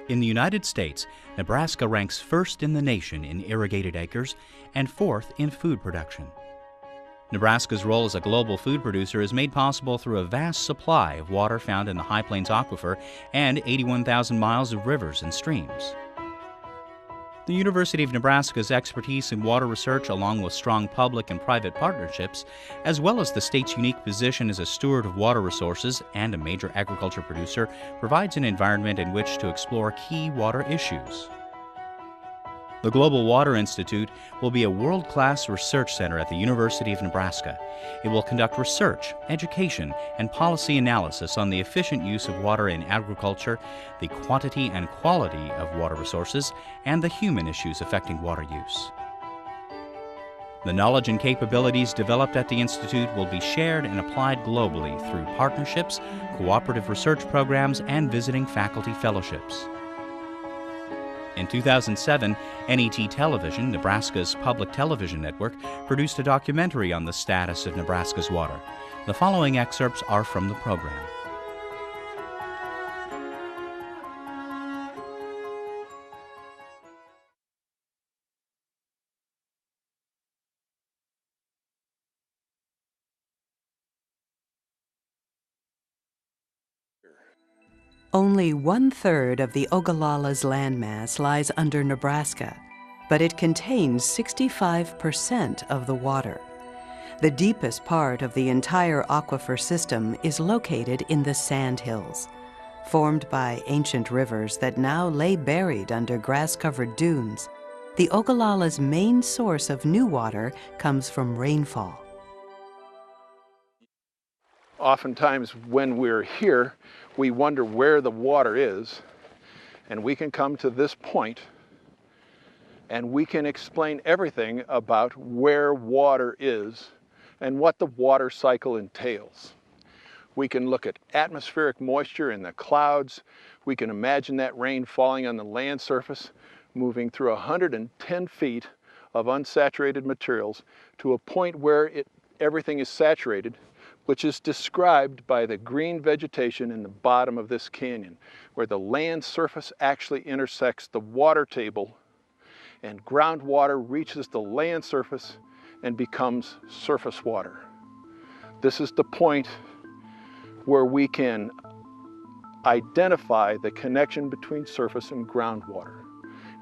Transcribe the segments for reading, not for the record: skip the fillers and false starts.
In the United States, Nebraska ranks first in the nation in irrigated acres and fourth in food production. Nebraska's role as a global food producer is made possible through a vast supply of water found in the High Plains Aquifer and 81,000 miles of rivers and streams. The University of Nebraska's expertise in water research, along with strong public and private partnerships, as well as the state's unique position as a steward of water resources and a major agriculture producer, provides an environment in which to explore key water issues. The Global Water Institute will be a world-class research center at the University of Nebraska. It will conduct research, education, and policy analysis on the efficient use of water in agriculture, the quantity and quality of water resources, and the human issues affecting water use. The knowledge and capabilities developed at the Institute will be shared and applied globally through partnerships, cooperative research programs, and visiting faculty fellowships. In 2007, NET Television, Nebraska's public television network, produced a documentary on the status of Nebraska's water. The following excerpts are from the program. Only 1/3 of the Ogallala's landmass lies under Nebraska, but it contains 65% of the water. The deepest part of the entire aquifer system is located in the Sand Hills, formed by ancient rivers that now lay buried under grass-covered dunes. The Ogallala's main source of new water comes from rainfall. Oftentimes when we're here, we wonder where the water is, and we can come to this point and we can explain everything about where water is and what the water cycle entails. We can look at atmospheric moisture in the clouds. We can imagine that rain falling on the land surface, moving through 110 feet of unsaturated materials to a point where everything is saturated, which is described by the green vegetation in the bottom of this canyon, where the land surface actually intersects the water table and groundwater reaches the land surface and becomes surface water. This is the point where we can identify the connection between surface and groundwater.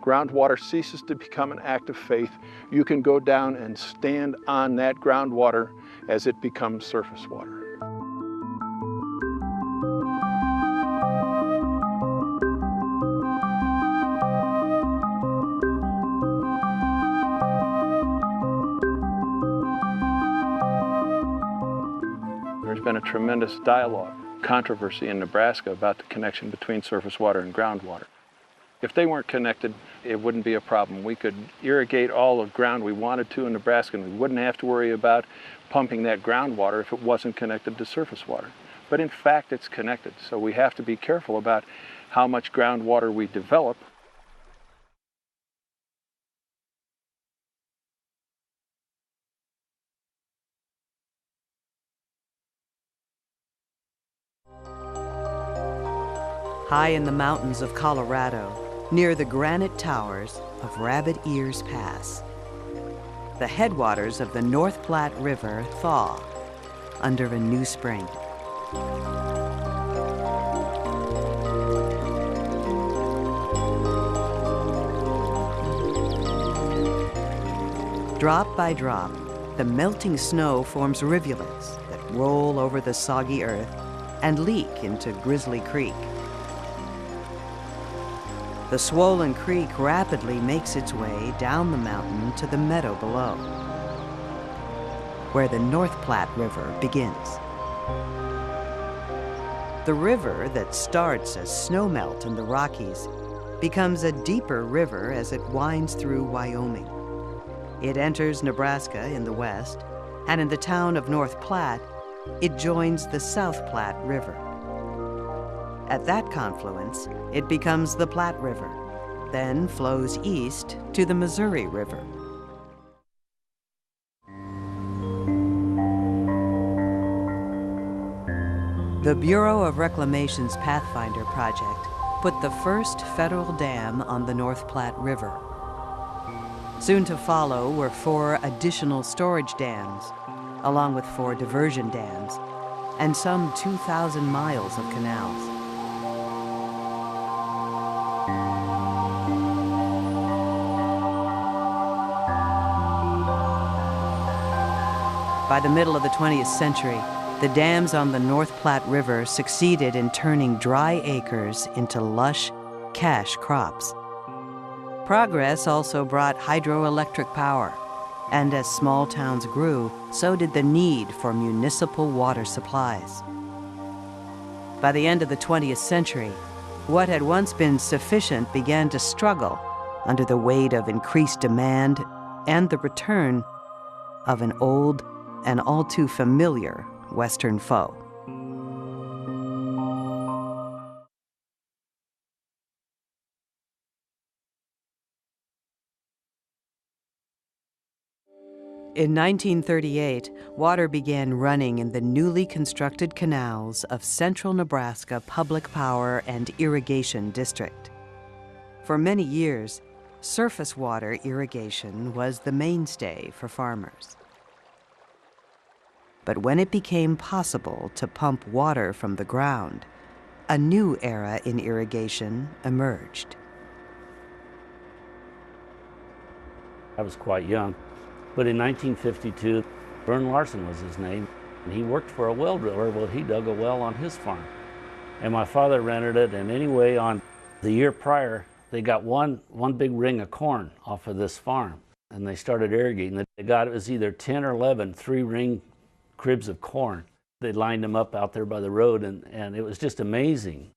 Groundwater ceases to become an act of faith. You can go down and stand on that groundwater as it becomes surface water. There's been a tremendous dialogue, controversy in Nebraska about the connection between surface water and groundwater. If they weren't connected, it wouldn't be a problem. We could irrigate all the ground we wanted to in Nebraska, and we wouldn't have to worry about pumping that groundwater if it wasn't connected to surface water. But in fact, it's connected, so we have to be careful about how much groundwater we develop. High in the mountains of Colorado, near the granite towers of Rabbit Ears Pass, the headwaters of the North Platte River thaw under a new spring. Drop by drop, the melting snow forms rivulets that roll over the soggy earth and leak into Grizzly Creek. The swollen creek rapidly makes its way down the mountain to the meadow below, where the North Platte River begins. The river that starts as snowmelt in the Rockies becomes a deeper river as it winds through Wyoming. It enters Nebraska in the west, and in the town of North Platte, it joins the South Platte River. At that confluence, it becomes the Platte River, then flows east to the Missouri River. The Bureau of Reclamation's Pathfinder project put the first federal dam on the North Platte River. Soon to follow were 4 additional storage dams, along with 4 diversion dams, and some 2,000 miles of canals. By the middle of the 20th century, the dams on the North Platte River succeeded in turning dry acres into lush, cash crops. Progress also brought hydroelectric power, and as small towns grew, so did the need for municipal water supplies. By the end of the 20th century, what had once been sufficient began to struggle under the weight of increased demand and the return of an old and all too familiar Western foe. In 1938, water began running in the newly constructed canals of Central Nebraska Public Power and Irrigation District. For many years, surface water irrigation was the mainstay for farmers. But when it became possible to pump water from the ground, a new era in irrigation emerged. I was quite young, but in 1952, Vern Larson was his name, and he worked for a well driller. Well, he dug a well on his farm, and my father rented it, and anyway, on the year prior, they got one big ring of corn off of this farm, and they started irrigating it. They got, it was either 10 or 11 3-ring cribs of corn. They lined them up out there by the road, and it was just amazing.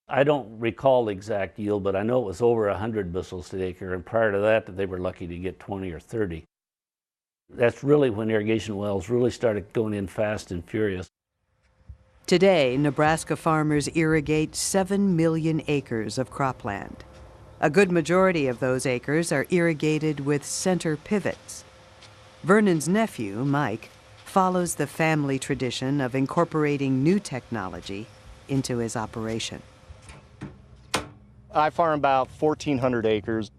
I don't recall the exact yield, but I know it was over 100 bushels to the acre, and prior to that, they were lucky to get 20 or 30. That's really when irrigation wells really started going in fast and furious. Today, Nebraska farmers irrigate 7 million acres of cropland. A good majority of those acres are irrigated with center pivots. Vernon's nephew, Mike, follows the family tradition of incorporating new technology into his operation. I farm about 1,400 acres.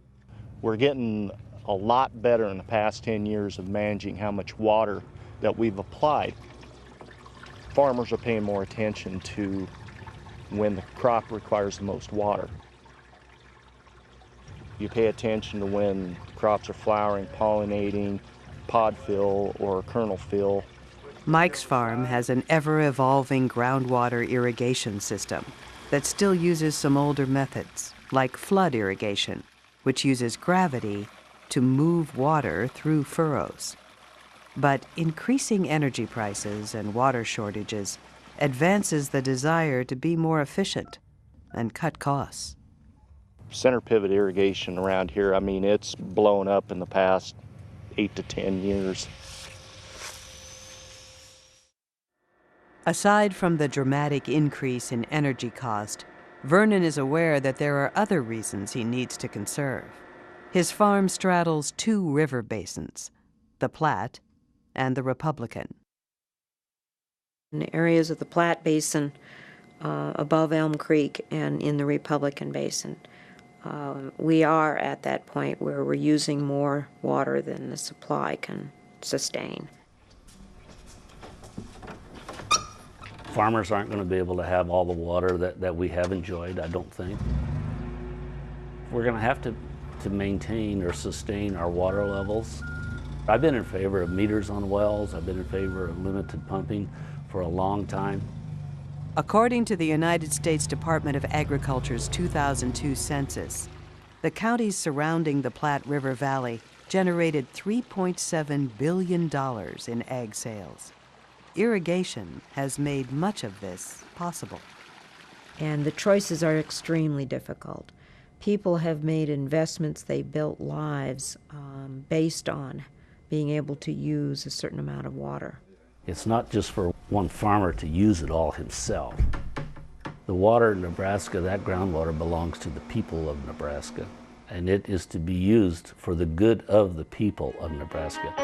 We're getting a lot better in the past 10 years of managing how much water that we've applied. Farmers are paying more attention to when the crop requires the most water. You pay attention to when crops are flowering, pollinating, pod fill or kernel fill. Mike's farm has an ever-evolving groundwater irrigation system that still uses some older methods, like flood irrigation, which uses gravity to move water through furrows. But increasing energy prices and water shortages advances the desire to be more efficient and cut costs. Center pivot irrigation around here, I mean, it's blown up in the past 8 to 10 years. Aside from the dramatic increase in energy cost, Vernon is aware that there are other reasons he needs to conserve. His farm straddles 2 river basins, the Platte and the Republican. In the areas of the Platte Basin, above Elm Creek, and in the Republican Basin, we are at that point where we're using more water than the supply can sustain. Farmers aren't going to be able to have all the water that we have enjoyed, I don't think. We're going to have to maintain or sustain our water levels. I've been in favor of meters on wells. I've been in favor of limited pumping for a long time. According to the United States Department of Agriculture's 2002 census, the counties surrounding the Platte River Valley generated $3.7 billion in ag sales. Irrigation has made much of this possible. And the choices are extremely difficult. People have made investments, they built lives based on being able to use a certain amount of water. It's not just for one farmer to use it all himself. The water in Nebraska, that groundwater, belongs to the people of Nebraska, and it is to be used for the good of the people of Nebraska.